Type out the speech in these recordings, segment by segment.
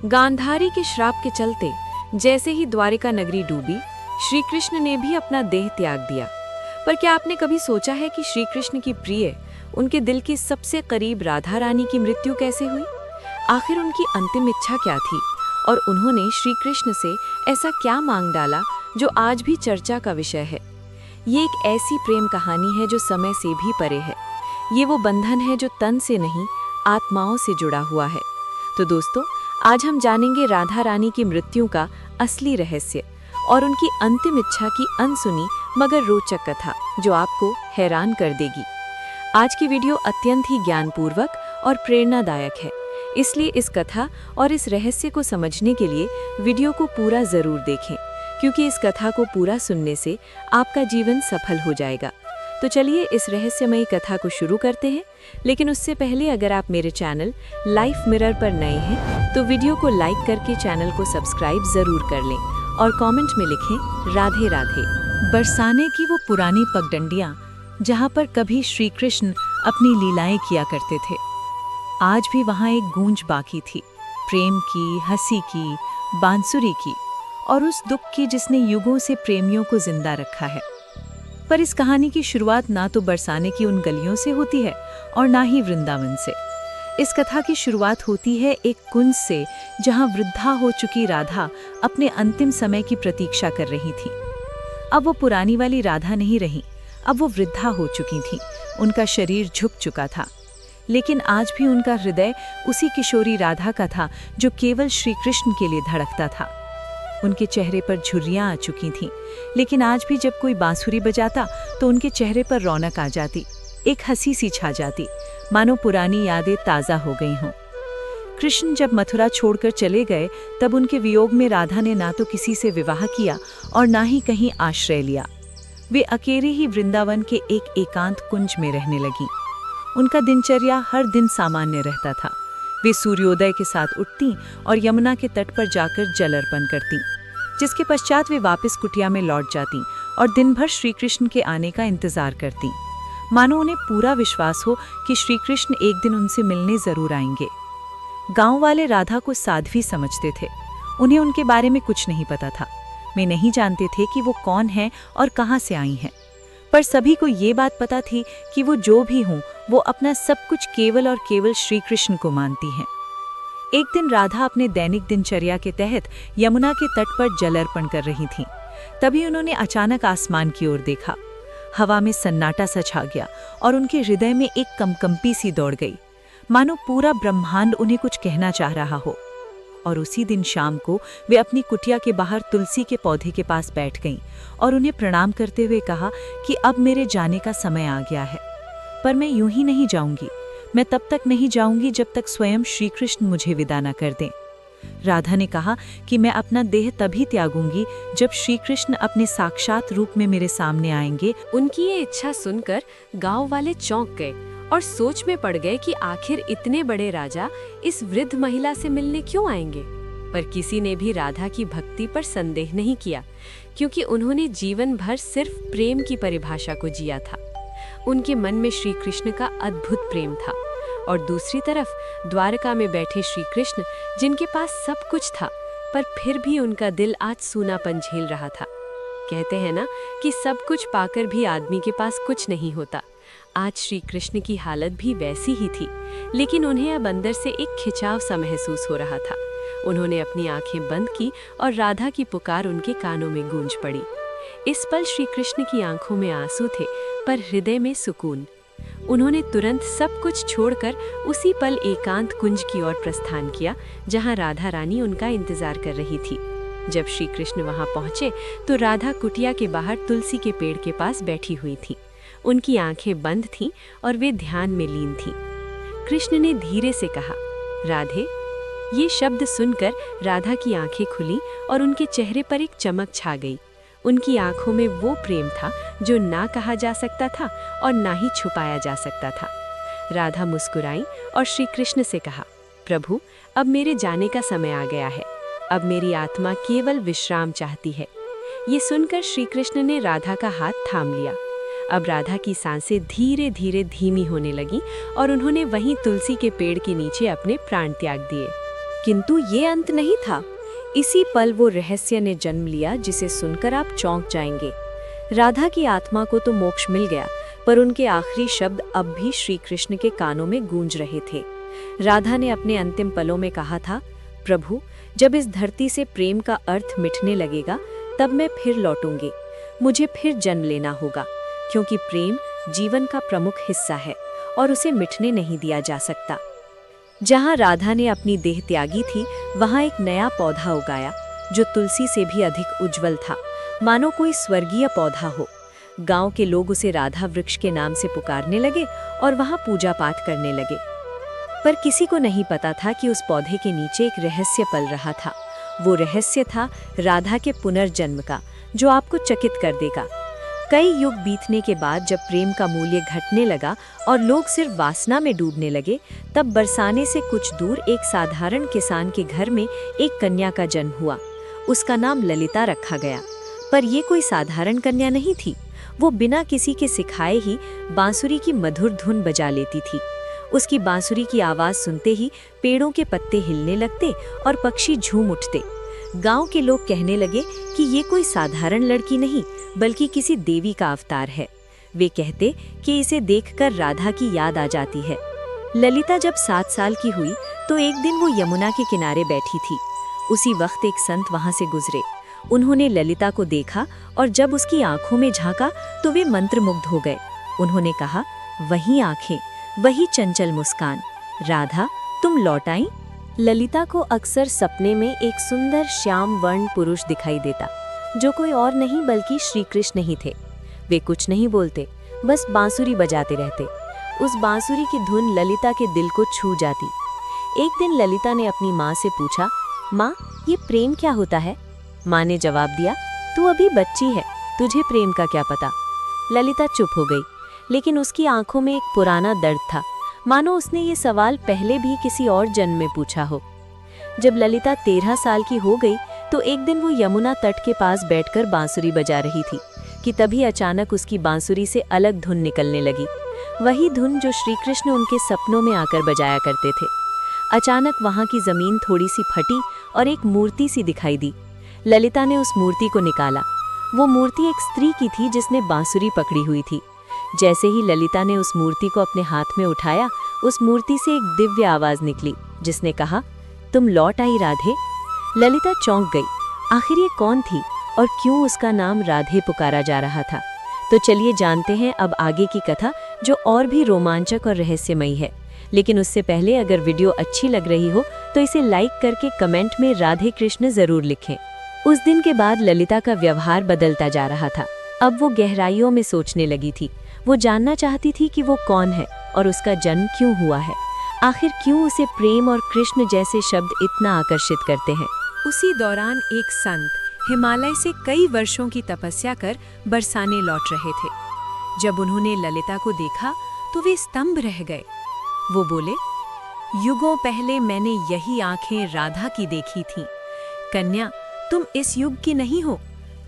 गांधारी के श्राप के चलते जैसे ही द्वारिका नगरी डूबी, श्री कृष्ण ने भी अपना देह त्याग दिया। पर क्या आपने कभी सोचा है कि श्री कृष्ण की प्रिय, उनके दिल की सबसे करीब राधा रानी की मृत्यु कैसे हुई? आखिर उनकी अंतिम इच्छा क्या थी और उन्होंने श्री कृष्ण से ऐसा क्या मांग डाला जो आज भी चर्चा का विषय है? ये एक ऐसी प्रेम कहानी है जो समय से भी परे है। ये वो बंधन है जो तन से नहीं, आत्माओं से जुड़ा हुआ है। तो दोस्तों, आज हम जानेंगे राधा रानी की मृत्यु का असली रहस्य और उनकी अंतिम इच्छा की अनसुनी मगर रोचक कथा जो आपको हैरान कर देगी। आज की वीडियो अत्यंत ही ज्ञानपूर्वक और प्रेरणादायक है, इसलिए इस कथा और इस रहस्य को समझने के लिए वीडियो को पूरा जरूर देखें, क्योंकि इस कथा को पूरा सुनने से आपका जीवन सफल हो जाएगा। तो चलिए इस रहस्यमयी कथा को शुरू करते हैं। लेकिन उससे पहले अगर आप मेरे चैनल लाइफ मिरर पर नए हैं तो वीडियो को लाइक करके चैनल को सब्सक्राइब जरूर कर लें और कमेंट में लिखें राधे राधे। बरसाने की वो पुरानी पगडंडियां जहां पर कभी श्री कृष्ण अपनी लीलाएं किया करते थे, आज भी वहां एक गूंज बाकी थी, प्रेम की, हंसी की, बांसुरी की और उस दुख की जिसने युगों से प्रेमियों को जिंदा रखा है। पर इस कहानी की शुरुआत ना तो बरसाने की उन गलियों से होती है और ना ही वृंदावन से। इस कथा की शुरुआत होती है एक कुंज से, जहां वृद्धा हो चुकी राधा अपने अंतिम समय की प्रतीक्षा कर रही थी। अब वो पुरानी वाली राधा नहीं रही, अब वो वृद्धा हो चुकी थी। उनका शरीर झुक चुका था, लेकिन आज भी उनका हृदय उसी किशोरी राधा का था जो केवल श्री कृष्ण के लिए धड़कता था। उनके चेहरे पर झुर्रियां आ चुकी थीं, लेकिन आज भी जब कोई बांसुरी बजाता तो उनके चेहरे पर रौनक आ जाती, एक हंसी सी छा जाती, मानो पुरानी यादें ताज़ा हो गई हों। कृष्ण जब मथुरा छोड़कर चले गए तब उनके वियोग में राधा ने ना तो किसी से विवाह किया और ना ही कहीं आश्रय लिया। वे अकेले ही वृंदावन के एक एकांत कुंज में रहने लगी। उनका दिनचर्या हर दिन सामान्य रहता था। वे सूर्योदय के साथ उठती और यमुना के तट पर जाकर जल अर्पण करती, जिसके पश्चात वे वापस कुटिया में लौट जाती और दिन भर श्री कृष्ण के आने का इंतजार करती, मानो उन्हें पूरा विश्वास हो कि श्री कृष्ण एक दिन उनसे मिलने जरूर आएंगे। गांव वाले राधा को साध्वी समझते थे। उन्हें उनके बारे में कुछ नहीं पता था। वे नहीं जानते थे कि वो कौन है और कहाँ से आई हैं। पर सभी को ये बात पता थी कि वो जो भी हों, वो अपना सब कुछ केवल और केवल श्री कृष्ण को मानती हैं। एक दिन राधा अपने दैनिक दिनचर्या के तहत यमुना के तट पर जल अर्पण कर रही थीं। तभी उन्होंने अचानक आसमान की ओर देखा। हवा में सन्नाटा सा छा गया और उनके हृदय में एक कंपी सी दौड़ गई, मानो पूरा ब्रह्मांड उन्हें कुछ कहना चाह रहा हो। और उसी दिन शाम को वे अपनी कुटिया के बाहर तुलसी के पौधे के पास बैठ गईं और उन्हें प्रणाम करते हुए कहा कि अब मेरे जाने का समय आ गया है, पर मैं यूं ही नहीं जाऊंगी। मैं तब तक नहीं जाऊंगी जब तक स्वयं श्री कृष्ण मुझे विदा न कर दें। राधा ने कहा कि मैं अपना देह तभी त्यागूंगी जब श्री कृष्ण अपने साक्षात रूप में मेरे सामने आएंगे। उनकी ये इच्छा सुनकर गांव वाले चौंक गए और सोच में पड़ गए कि आखिर इतने बड़े राजा इस वृद्ध महिला से मिलने क्यों आएंगे। पर किसी ने भी राधा की भक्ति पर संदेह नहीं किया, क्योंकि उन्होंने जीवन भर सिर्फ प्रेम की परिभाषा को जिया था। उनके मन में श्री कृष्ण का अद्भुत प्रेम था और दूसरी तरफ द्वारका में बैठे श्री कृष्ण, जिनके पास सब कुछ था, पर फिर भी उनका दिल आज सूनापन झेल रहा था। कहते हैं ना कि सब कुछ पाकर भी आदमी के पास कुछ नहीं होता। आज श्री कृष्ण की हालत भी वैसी ही थी, लेकिन उन्हें अब अंदर से एक खिंचाव सा महसूस हो रहा था। उन्होंने अपनी आंखें बंद की और राधा की पुकार उनके कानों में गूंज पड़ी। इस पल श्री कृष्ण की आंखों में आंसू थे, पर हृदय में सुकून। उन्होंने तुरंत सब कुछ छोड़कर उसी पल एकांत कुंज की ओर प्रस्थान किया, जहां राधा रानी उनका इंतजार कर रही थी। जब श्री कृष्ण वहां पहुंचे तो राधा कुटिया के बाहर तुलसी के पेड़ के पास बैठी हुई थी। उनकी आंखें बंद थीं और वे ध्यान में लीन थीं। कृष्ण ने धीरे से कहा, राधे। ये शब्द सुनकर राधा की आंखें खुली और उनके चेहरे पर एक चमक छा गई। उनकी आंखों में वो प्रेम था जो ना कहा जा सकता था और ना ही छुपाया जा सकता था। राधा मुस्कुराई और श्री कृष्ण से कहा, प्रभु, अब मेरे जाने का समय आ गया है। अब मेरी आत्मा केवल विश्राम चाहती है। ये सुनकर श्री कृष्ण ने राधा का हाथ थाम लिया। अब राधा की सांसें धीरे धीरे धीमी होने लगीं और उन्होंने वहीं तुलसी के पेड़ के नीचे अपने प्राण त्याग दिए। किंतु ये अंत नहीं था। इसी पल वो रहस्य ने जन्म लिया जिसे सुनकर आप चौंक जाएंगे। राधा की आत्मा को तो मोक्ष मिल गया, पर उनके आखिरी शब्द अब भी श्री कृष्ण के कानों में गूंज रहे थे। राधा ने अपने अंतिम पलों में कहा था, प्रभु, जब इस धरती से प्रेम का अर्थ मिटने लगेगा तब मैं फिर लौटूंगी। मुझे फिर जन्म लेना होगा, क्योंकि प्रेम जीवन का प्रमुख हिस्सा है और उसे मिटने नहीं दिया जा सकता। जहाँ राधा ने अपनी देह त्यागी थी, वहाँ एक नया पौधा उगाया जो तुलसी से भी अधिक उज्जवल था, मानो कोई स्वर्गीय पौधा हो। गांव के लोग उसे राधा वृक्ष के नाम से पुकारने लगे और वहाँ पूजा पाठ करने लगे। पर किसी को नहीं पता था कि उस पौधे के नीचे एक रहस्य पल रहा था। वो रहस्य था राधा के पुनर्जन्म का, जो आपको चकित कर देगा। कई युग बीतने के बाद जब प्रेम का मूल्य घटने लगा और लोग सिर्फ वासना में डूबने लगे, तब बरसाने से कुछ दूर एक साधारण किसान के घर में एक कन्या का जन्म हुआ। उसका नाम ललिता रखा गया। पर ये कोई साधारण कन्या नहीं थी। वो बिना किसी के सिखाए ही बांसुरी की मधुर धुन बजा लेती थी। उसकी बांसुरी की आवाज़ सुनते ही पेड़ों के पत्ते हिलने लगते और पक्षी झूम उठते। गांव के लोग कहने लगे कि ये कोई साधारण लड़की नहीं, बल्कि किसी देवी का अवतार है। वे कहते कि इसे देखकर राधा की याद आ जाती है। ललिता जब 7 साल की हुई तो एक दिन वो यमुना के किनारे बैठी थी। उसी वक्त एक संत वहां से गुजरे। उन्होंने ललिता को देखा और जब उसकी आंखों में झांका तो वे मंत्रमुग्ध हो गए। उन्होंने कहा, वही आंखें, वही चंचल मुस्कान, राधा तुम लौट आई। ललिता को अक्सर सपने में एक सुंदर श्याम वर्ण पुरुष दिखाई देता, जो कोई और नहीं बल्कि श्री कृष्ण ही थे। वे कुछ नहीं बोलते, बस बांसुरी बजाते रहते। उस बांसुरी की धुन ललिता के दिल को छू जाती। एक दिन ललिता ने अपनी माँ से पूछा, माँ, ये प्रेम क्या होता है? माँ ने जवाब दिया, तू अभी बच्ची है, तुझे प्रेम का क्या पता। ललिता चुप हो गई, लेकिन उसकी आंखों में एक पुराना दर्द था, मानो उसने ये सवाल पहले भी किसी और जन्म में पूछा हो। जब ललिता 13 साल की हो गई तो एक दिन वो यमुना तट के पास बैठकर बांसुरी बजा रही थी कि तभी अचानक उसकी बांसुरी से अलग धुन निकलने लगी। वही धुन जो श्री कृष्ण उनके सपनों में आकर बजाया करते थे। अचानक वहाँ की जमीन थोड़ी सी फटी और एक मूर्ति सी दिखाई दी। ललिता ने उस मूर्ति को निकाला। वो मूर्ति एक स्त्री की थी जिसने बांसुरी पकड़ी हुई थी। जैसे ही ललिता ने उस मूर्ति को अपने हाथ में उठाया, उस मूर्ति से एक दिव्य आवाज निकली जिसने कहा, तुम लौट आई राधे। ललिता चौंक गई। आखिर ये कौन थी और क्यों उसका नाम राधे पुकारा जा रहा था? तो चलिए जानते हैं अब आगे की कथा, जो और भी रोमांचक और रहस्यमयी है। लेकिन उससे पहले अगर वीडियो अच्छी लग रही हो तो इसे लाइक करके कमेंट में राधे कृष्ण जरूर लिखें। उस दिन के बाद ललिता का व्यवहार बदलता जा रहा था। अब वो गहराइयों में सोचने लगी थी। वो जानना चाहती थी कि वो कौन है और उसका जन्म क्यों हुआ है। आखिर क्यों उसे प्रेम और कृष्ण जैसे शब्द इतना आकर्षित करते हैं। उसी दौरान एक संत हिमालय से कई वर्षों की तपस्या कर बरसाने लौट रहे थे। जब उन्होंने ललिता को देखा तो वे स्तंभ रह गए। वो बोले, युगों पहले मैंने यही आंखें राधा की देखी थीं। कन्या, तुम इस युग की नहीं हो,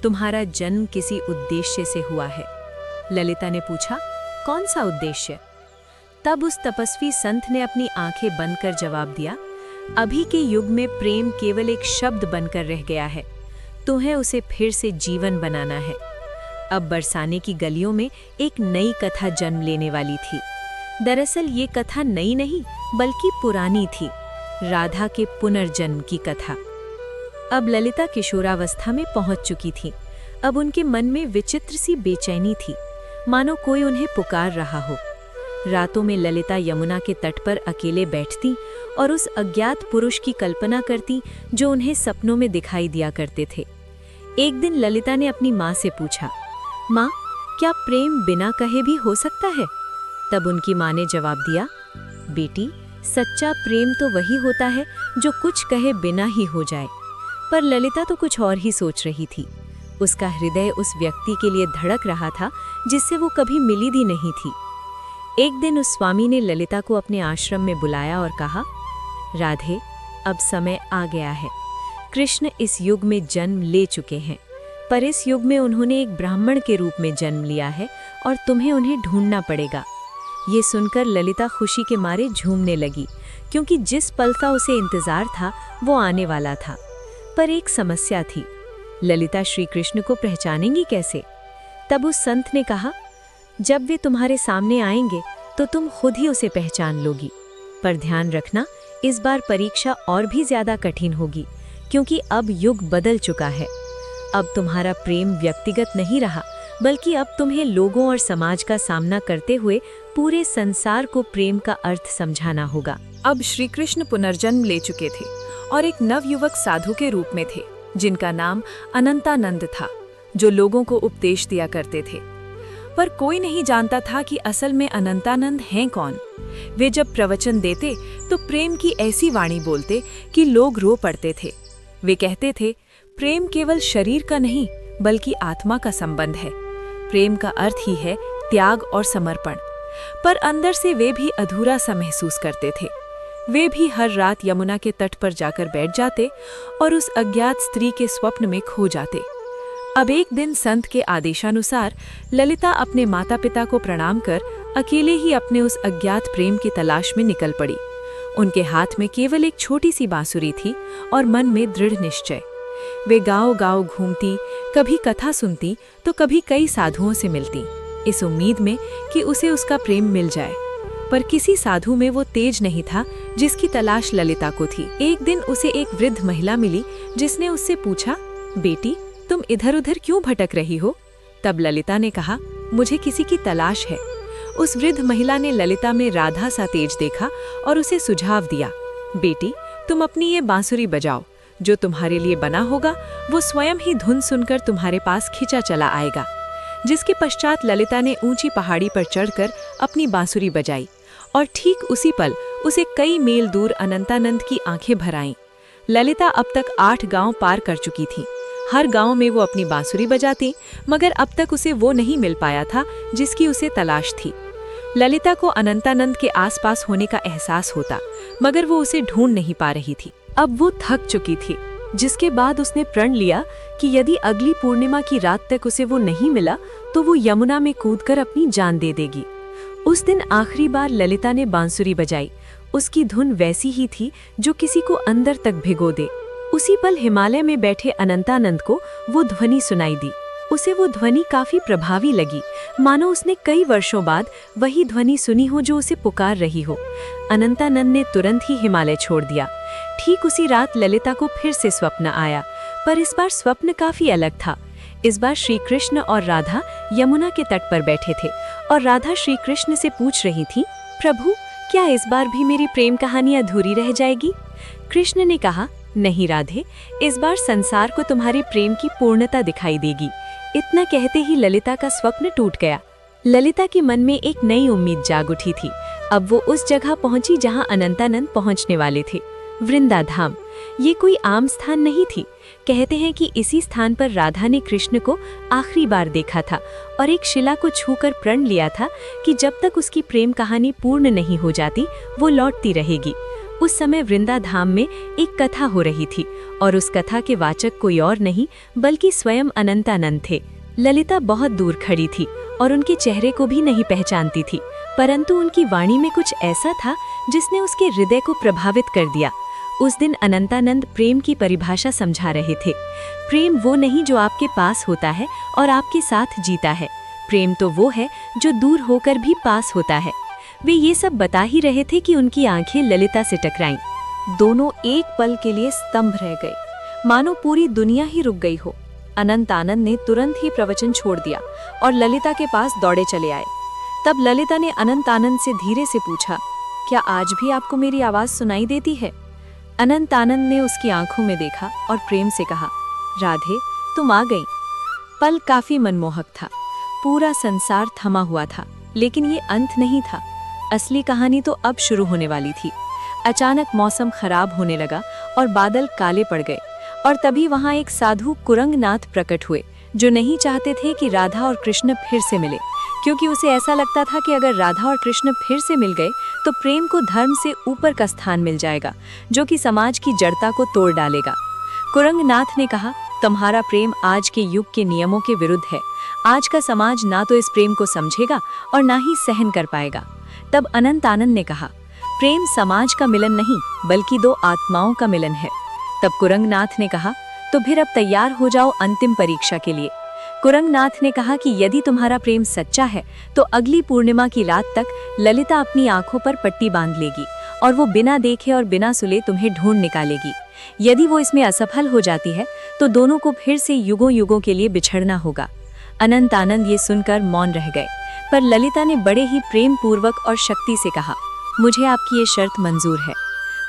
तुम्हारा जन्म किसी उद्देश्य से हुआ है। ललिता ने पूछा, कौन सा उद्देश्य? तब उस तपस्वी संत ने अपनी आंखें बंद कर जवाब दिया, अभी के युग में प्रेम केवल एक शब्द बनकर रह गया है, तुम्हें उसे फिर से जीवन बनाना है। अब बरसाने की गलियों में एक नई कथा जन्म लेने वाली थी। दरअसल ये कथा नई नहीं बल्कि पुरानी थी, राधा के पुनर्जन्म की कथा। अब ललिता किशोरावस्था में पहुंच चुकी थी। अब उनके मन में विचित्र सी बेचैनी थी, मानो कोई उन्हें पुकार रहा हो। रातों में ललिता यमुना के तट पर अकेले बैठती और उस अज्ञात पुरुष की कल्पना करती जो उन्हें सपनों में दिखाई दिया करते थे। एक दिन ललिता ने अपनी माँ से पूछा, माँ, क्या प्रेम बिना कहे भी हो सकता है? तब उनकी माँ ने जवाब दिया, बेटी, सच्चा प्रेम तो वही होता है जो कुछ कहे बिना ही हो जाए। पर ललिता तो कुछ और ही सोच रही थी। उसका हृदय उस व्यक्ति के लिए धड़क रहा था जिससे वो कभी मिली भी नहीं थी। एक दिन उस स्वामी ने ललिता को अपने आश्रम में बुलाया और कहा, राधे, अब समय आ गया है। कृष्ण इस युग में जन्म ले चुके हैं, पर इस युग में उन्होंने एक ब्राह्मण के रूप में जन्म लिया है और तुम्हें उन्हें ढूंढना पड़ेगा। ये सुनकर ललिता खुशी के मारे झूमने लगी, क्योंकि जिस पल का उसे इंतजार था वो आने वाला था। पर एक समस्या थी, ललिता श्री कृष्ण को पहचानेंगी कैसे? तब उस संत ने कहा, जब वे तुम्हारे सामने आएंगे तो तुम खुद ही उसे पहचान लोगी। पर ध्यान रखना, इस बार परीक्षा और भी ज्यादा कठिन होगी, क्योंकि अब युग बदल चुका है। अब तुम्हारा प्रेम व्यक्तिगत नहीं रहा, बल्कि अब तुम्हें लोगों और समाज का सामना करते हुए पूरे संसार को प्रेम का अर्थ समझाना होगा। अब श्री कृष्ण पुनर्जन्म ले चुके थे और एक नवयुवक साधु के रूप में थे, जिनका नाम अनंतानंद था, जो लोगों को उपदेश दिया करते थे। पर कोई नहीं जानता था कि असल में अनंतानंद हैं कौन। वे जब प्रवचन देते तो प्रेम की ऐसी वाणी बोलते कि लोग रो पड़ते थे। वे कहते थे, प्रेम केवल शरीर का नहीं बल्कि आत्मा का संबंध है। प्रेम का अर्थ ही है त्याग और समर्पण। पर अंदर से वे भी अधूरा सा महसूस करते थे। वे भी हर रात यमुना के तट पर जाकर बैठ जाते और उस अज्ञात स्त्री के स्वप्न में खो जाते। अब एक दिन संत के आदेशानुसार ललिता अपने माता पिता को प्रणाम कर अकेले ही अपने उस अज्ञात प्रेम की तलाश में निकल पड़ी। उनके हाथ में केवल एक छोटी सी बांसुरी थी और मन में दृढ़ निश्चय। वे गांव-गांव घूमती, कभी कथा सुनती तो कभी कई साधुओं से मिलती, इस उम्मीद में कि उसे उसका प्रेम मिल जाए। पर किसी साधु में वो तेज नहीं था जिसकी तलाश ललिता को थी। एक दिन उसे एक वृद्ध महिला मिली, जिसने उससे पूछा, बेटी तुम इधर उधर क्यों भटक रही हो? तब ललिता ने कहा, मुझे किसी की तलाश है। उस वृद्ध महिला ने ललिता में राधा सा तेज देखा और उसे सुझाव दिया, बेटी तुम अपनी ये बांसुरी बजाओ, जो तुम्हारे लिए बना होगा वो स्वयं ही धुन सुनकर तुम्हारे पास खिंचा चला आएगा। जिसके पश्चात ललिता ने ऊंची पहाड़ी पर चढ़कर अपनी बांसुरी बजाई और ठीक उसी पल उसे कई मील दूर अनंतानंद की आंखें भर आईं। ललिता अब तक 8 गांव पार कर चुकी थी। हर गांव में वो अपनी बांसुरी बजाती, मगर अब तक उसे वो नहीं मिल पाया था जिसकी उसे तलाश थी। ललिता को अनंतानंद के आसपास होने का एहसास होता, मगर वो उसे ढूंढ नहीं पा रही थी। अब वो थक चुकी थी, जिसके बाद उसने प्रण लिया कि यदि अगली पूर्णिमा की रात तक उसे वो नहीं मिला तो वो यमुना में कूदकर अपनी जान दे देगी। उस दिन आखिरी बार ललिता ने बांसुरी बजाई। उसकी धुन वैसी ही थी जो किसी को अंदर तक भिगो दे। उसी पल हिमालय में बैठे अनंतानंद को वो ध्वनि सुनाई दी। उसे वो ध्वनि काफी प्रभावी लगी, मानो उसने कई वर्षों बाद वही ध्वनि सुनी हो जो उसे पुकार रही हो। अनंतानंद ने तुरंत ही हिमालय छोड़ दिया। ठीक उसी रात ललिता को फिर से स्वप्न आया, पर इस बार स्वप्न काफी अलग था। इस बार श्री कृष्ण और राधा यमुना के तट पर बैठे थे और राधा श्री कृष्ण से पूछ रही थी, प्रभु क्या इस बार भी मेरी प्रेम कहानी अधूरी रह जाएगी? कृष्ण ने कहा, नहीं राधे, इस बार संसार को तुम्हारे प्रेम की पूर्णता दिखाई देगी। इतना कहते ही ललिता का स्वप्न टूट गया। ललिता के मन में एक नई उम्मीद जाग उठी थी। अब वो उस जगह पहुंची जहां अनंतानंद पहुंचने वाले थे, वृंदाधाम। ये कोई आम स्थान नहीं थी। कहते हैं कि इसी स्थान पर राधा ने कृष्ण को आखिरी बार देखा था और एक शिला को छूकर प्रण लिया था कि जब तक उसकी प्रेम कहानी पूर्ण नहीं हो जाती वो लौटती रहेगी। उस समय वृंदाधाम में एक कथा हो रही थी और उस कथा के वाचक कोई और नहीं बल्कि स्वयं अनंतानंद थे। ललिता बहुत दूर खड़ी थी और उनके चेहरे को भी नहीं पहचानती थी, परंतु उनकी वाणी में कुछ ऐसा था जिसने उसके हृदय को प्रभावित कर दिया। उस दिन अनंतानंद प्रेम की परिभाषा समझा रहे थे। प्रेम वो नहीं जो आपके पास होता है और आपके साथ जीता है। प्रेम तो वो है जो दूर होकर भी पास होता है। वे ये सब बता ही रहे थे कि उनकी आंखें ललिता से टकराईं। दोनों एक पल के लिए स्तंभ रह गए, मानो पूरी दुनिया ही रुक गई हो। अनंतानंद ने तुरंत ही प्रवचन छोड़ दिया और ललिता के पास दौड़े चले आए। तब ललिता ने अनंतानंद से धीरे से पूछा, क्या आज भी आपको मेरी आवाज सुनाई देती है? अनंतानंद ने उसकी आंखों में देखा और प्रेम से कहा, राधे तुम आ गई। पल काफी मनमोहक था। पूरा संसार थमा हुआ था, लेकिन ये अंत नहीं था। असली कहानी तो अब शुरू होने वाली थी। अचानक मौसम खराब होने लगा और बादल काले पड़ गए और तभी वहां एक साधु कुरंगनाथ प्रकट हुए, जो नहीं चाहते थे कि राधा और कृष्ण फिर से मिले, क्योंकि उसे ऐसा लगता था कि अगर राधा और कृष्ण फिर से मिल गए तो प्रेम को धर्म से ऊपर का स्थान मिल जाएगा, जो कि समाज की जड़ता को तोड़ डालेगा। कुरंगनाथ ने कहा, तुम्हारा प्रेम आज के युग के नियमों के विरुद्ध है। आज का समाज ना तो इस प्रेम को समझेगा और ना ही सहन कर पाएगा। तब अनंतानंद ने कहा, प्रेम समाज का मिलन नहीं बल्कि दो आत्माओं का मिलन है। तब कुरंगनाथ ने कहा, तो फिर अब तैयार हो जाओ अंतिम परीक्षा के लिए। कुरंगनाथ ने कहा कि यदि तुम्हारा प्रेम सच्चा है तो अगली पूर्णिमा की रात तक ललिता अपनी आंखों पर पट्टी बांध लेगी और वो बिना देखे और बिना सुले तुम्हें ढूंढ निकालेगी। यदि वो इसमें असफल हो जाती है तो दोनों को फिर से युगों युगों के लिए बिछड़ना होगा। अनंत आनंद ये सुनकर मौन रह गए, पर ललिता ने बड़े ही प्रेम पूर्वक और शक्ति से कहा, मुझे आपकी ये शर्त मंजूर है।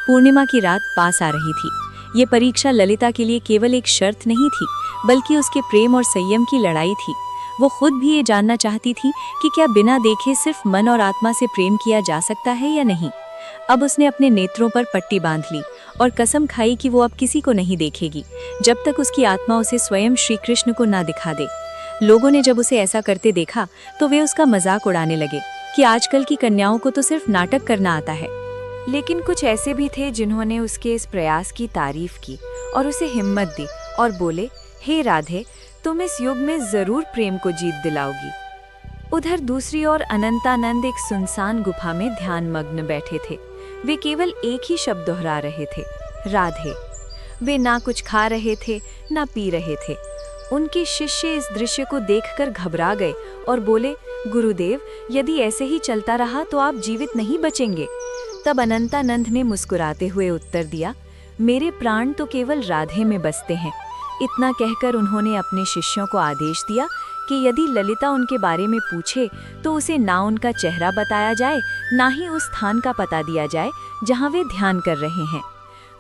पूर्णिमा की रात पास आ रही थी। ये परीक्षा ललिता के लिए केवल एक शर्त नहीं थी बल्कि उसके प्रेम और संयम की लड़ाई थी। वो खुद भी ये जानना चाहती थी कि क्या बिना देखे सिर्फ मन और आत्मा से प्रेम किया जा सकता है या नहीं। अब उसने अपने नेत्रों पर पट्टी बांध ली और कसम खाई कि वो अब किसी को नहीं देखेगी जब तक उसकी आत्मा उसे स्वयं श्री कृष्ण को ना दिखा दे। लोगों ने जब उसे ऐसा करते देखा तो वे उसका मजाक उड़ाने लगे कि आजकल की कन्याओं को तो सिर्फ नाटक करना आता है। लेकिन कुछ ऐसे भी थे जिन्होंने उसके इस प्रयास की तारीफ की और उसे हिम्मत दी और बोले, हे राधे, तुम इस युग में जरूर प्रेम को जीत दिलाओगी। उधर दूसरी ओर अनंतानंद एक सुनसान गुफा में ध्यान मग्न बैठे थे। वे केवल एक ही शब्द दोहरा रहे थे, राधे। वे ना कुछ खा रहे थे ना पी रहे थे। उनके शिष्य इस दृश्य को देखकर घबरा गए और बोले, गुरुदेव, यदि ऐसे ही चलता रहा तो आप जीवित नहीं बचेंगे। तब अनंतानंद ने मुस्कुराते हुए उत्तर दिया, मेरे प्राण तो केवल राधे में बसते हैं। इतना कहकर उन्होंने अपने शिष्यों को आदेश दिया कि यदि ललिता उनके बारे में पूछे तो उसे ना उनका चेहरा बताया जाए, ना ही उस स्थान का पता दिया जाए जहां वे ध्यान कर रहे हैं।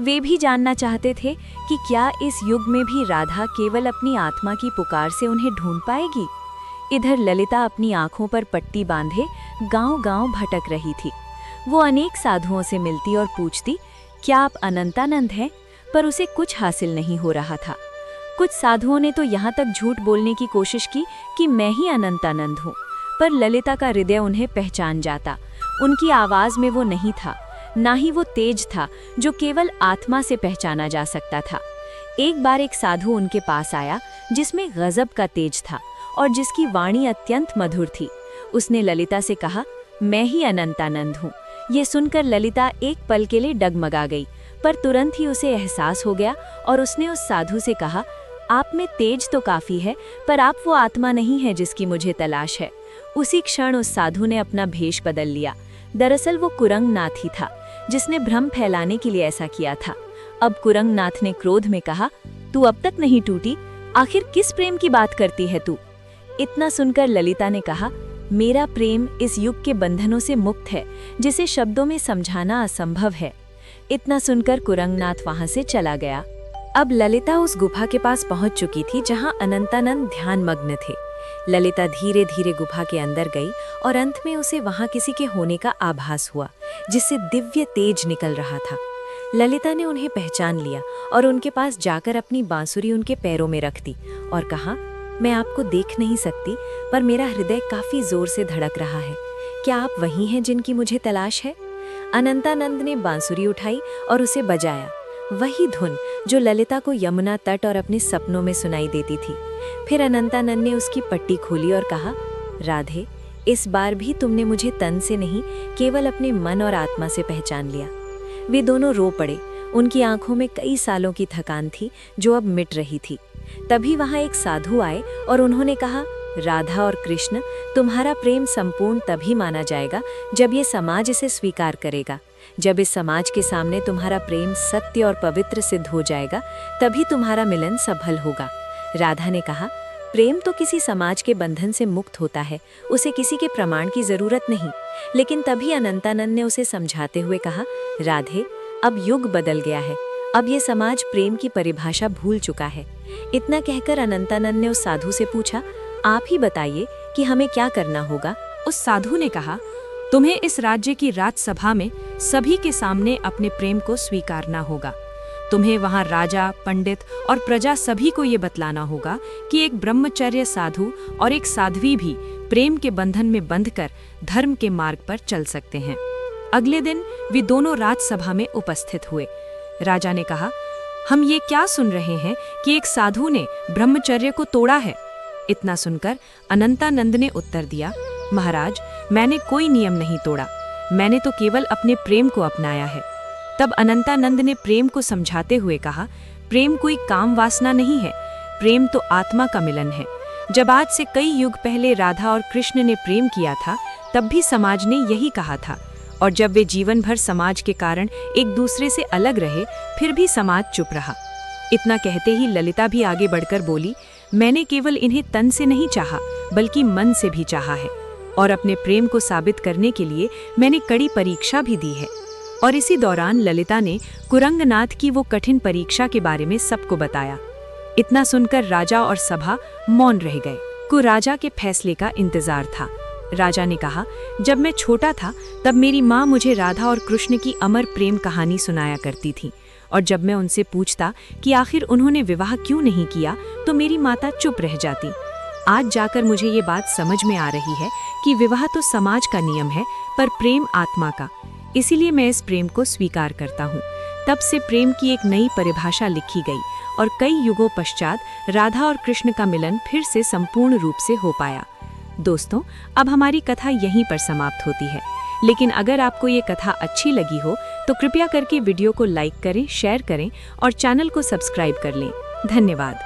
वे भी जानना चाहते थे कि क्या इस युग में भी राधा केवल अपनी आत्मा की पुकार से उन्हें ढूंढ पाएगी। इधर ललिता अपनी आंखों पर पट्टी बांधे गांव-गांव भटक रही थी। वो अनेक साधुओं से मिलती और पूछती, क्या आप अनंतानंद हैं? पर उसे कुछ हासिल नहीं हो रहा था। कुछ साधुओं ने तो यहाँ तक झूठ बोलने की कोशिश की कि मैं ही अनंतानंद हूँ, पर ललिता का हृदय उन्हें पहचान जाता। उनकी आवाज में वो नहीं था, ना ही वो तेज था जो केवल आत्मा से पहचाना जा सकता था। एक बार एक साधु उनके पास आया जिसमें गजब का तेज था और जिसकी वाणी अत्यंत मधुर थी। उसने ललिता से कहा, मैं ही अनंतानंद हूँ। ये सुनकर ललिता एक पल के लिए डगमगा गई, पर तुरंत ही उसे एहसास हो गया और उसने उस साधु से कहा, आप में तेज तो काफी है, पर आप वो आत्मा नहीं है जिसकी मुझे तलाश है। उसी क्षण उस साधु ने अपना भेष बदल लिया। दरअसल वो कुरंगनाथ ही था जिसने भ्रम फैलाने के लिए ऐसा किया था। अब कुरंगनाथ ने क्रोध में कहा, तू अब तक नहीं टूटी, आखिर किस प्रेम की बात करती है तू? इतना सुनकर ललिता ने कहा, मेरा प्रेम इस युग के बंधनों से मुक्त है जिसे शब्दों में समझाना असंभव है। इतना सुनकर कुरंगनाथ वहां से चला गया। अब ललिता उस गुफा के पास पहुंच चुकी थी जहां अनंतानंद ध्यान मग्न थे। ललिता धीरे धीरे गुफा के अंदर गई और अंत में उसे वहां किसी के होने का आभास हुआ जिससे दिव्य तेज निकल रहा था। ललिता ने उन्हें पहचान लिया और उनके पास जाकर अपनी बांसुरी उनके पैरों में रख दी और कहा, मैं आपको देख नहीं सकती, पर मेरा हृदय काफी जोर से धड़क रहा है। क्या आप वही हैं जिनकी मुझे तलाश है? अनंतानंद ने बांसुरी उठाई और उसे बजाया, वही धुन जो ललिता को यमुना तट और अपने सपनों में सुनाई देती थी। फिर अनंतानंद ने उसकी पट्टी खोली और कहा, राधे, इस बार भी तुमने मुझे तन से नहीं केवल अपने मन और आत्मा से पहचान लिया। वे दोनों रो पड़े। उनकी आंखों में कई सालों की थकान थी जो अब मिट रही थी। तभी वहां एक साधु आए और उन्होंने कहा, राधा और कृष्ण, तुम्हारा प्रेम संपूर्ण तभी माना जाएगा जब ये समाज इसे स्वीकार करेगा। जब इस समाज के सामने तुम्हारा प्रेम सत्य और पवित्र सिद्ध हो जाएगा, तभी तुम्हारा मिलन सफल होगा। राधा ने कहा, प्रेम तो किसी समाज के बंधन से मुक्त होता है, उसे किसी के प्रमाण की जरूरत नहीं। लेकिन तभी अनंतानंद ने उसे समझाते हुए कहा, राधे, अब युग बदल गया है, अब ये समाज प्रेम की परिभाषा भूल चुका है। इतना कहकर अनंतानंद ने उस साधु से पूछा, आप ही बताइए कि हमें क्या करना होगा? उस साधु ने कहा, तुम्हें इस राज्य की राजसभा में सभी के सामने अपने प्रेम को स्वीकारना होगा। तुम्हें वहां राजा, पंडित और प्रजा सभी को ये बतलाना होगा कि एक ब्रह्मचर्य साधु और एक साध्वी भी प्रेम के बंधन में बंधकर धर्म के मार्ग पर चल सकते हैं। अगले दिन वे दोनों राजसभा में उपस्थित हुए। राजा ने कहा, हम ये क्या सुन रहे हैं कि एक साधु ने ब्रह्मचर्य को तोड़ा है? इतना सुनकर अनंतानंद ने उत्तर दिया, महाराज, मैंने कोई नियम नहीं तोड़ा। मैंने तो केवल अपने प्रेम को अपनाया है। तब अनंतानंद ने प्रेम को समझाते हुए कहा, प्रेम कोई काम वासना नहीं है, प्रेम तो आत्मा का मिलन है। जब आज से कई युग पहले राधा और कृष्ण ने प्रेम किया था, तब भी समाज ने यही कहा था, और जब वे जीवन भर समाज के कारण एक दूसरे से अलग रहे, फिर भी समाज चुप रहा। इतना कहते ही ललिता भी आगे बढ़कर बोली, मैंने केवल इन्हें तन से नहीं चाहा, बल्कि मन से भी चाहा है, और अपने प्रेम को साबित करने के लिए मैंने कड़ी परीक्षा भी दी है। और इसी दौरान ललिता ने कुरंगनाथ की वो कठिन परीक्षा के बारे में सबको बताया। इतना सुनकर राजा और सभा मौन रह गए। को राजा के फैसले का इंतजार था। राजा ने कहा, जब मैं छोटा था तब मेरी माँ मुझे राधा और कृष्ण की अमर प्रेम कहानी सुनाया करती थी, और जब मैं उनसे पूछता कि आखिर उन्होंने विवाह क्यों नहीं किया, तो मेरी माता चुप रह जाती। आज जाकर मुझे ये बात समझ में आ रही है कि विवाह तो समाज का नियम है, पर प्रेम आत्मा का। इसीलिए मैं इस प्रेम को स्वीकार करता हूँ। तब से प्रेम की एक नई परिभाषा लिखी गई, और कई युगों पश्चात राधा और कृष्ण का मिलन फिर से संपूर्ण रूप से हो पाया। दोस्तों, अब हमारी कथा यहीं पर समाप्त होती है, लेकिन अगर आपको ये कथा अच्छी लगी हो तो कृपया करके वीडियो को लाइक करें, शेयर करें और चैनल को सब्सक्राइब कर लें। धन्यवाद।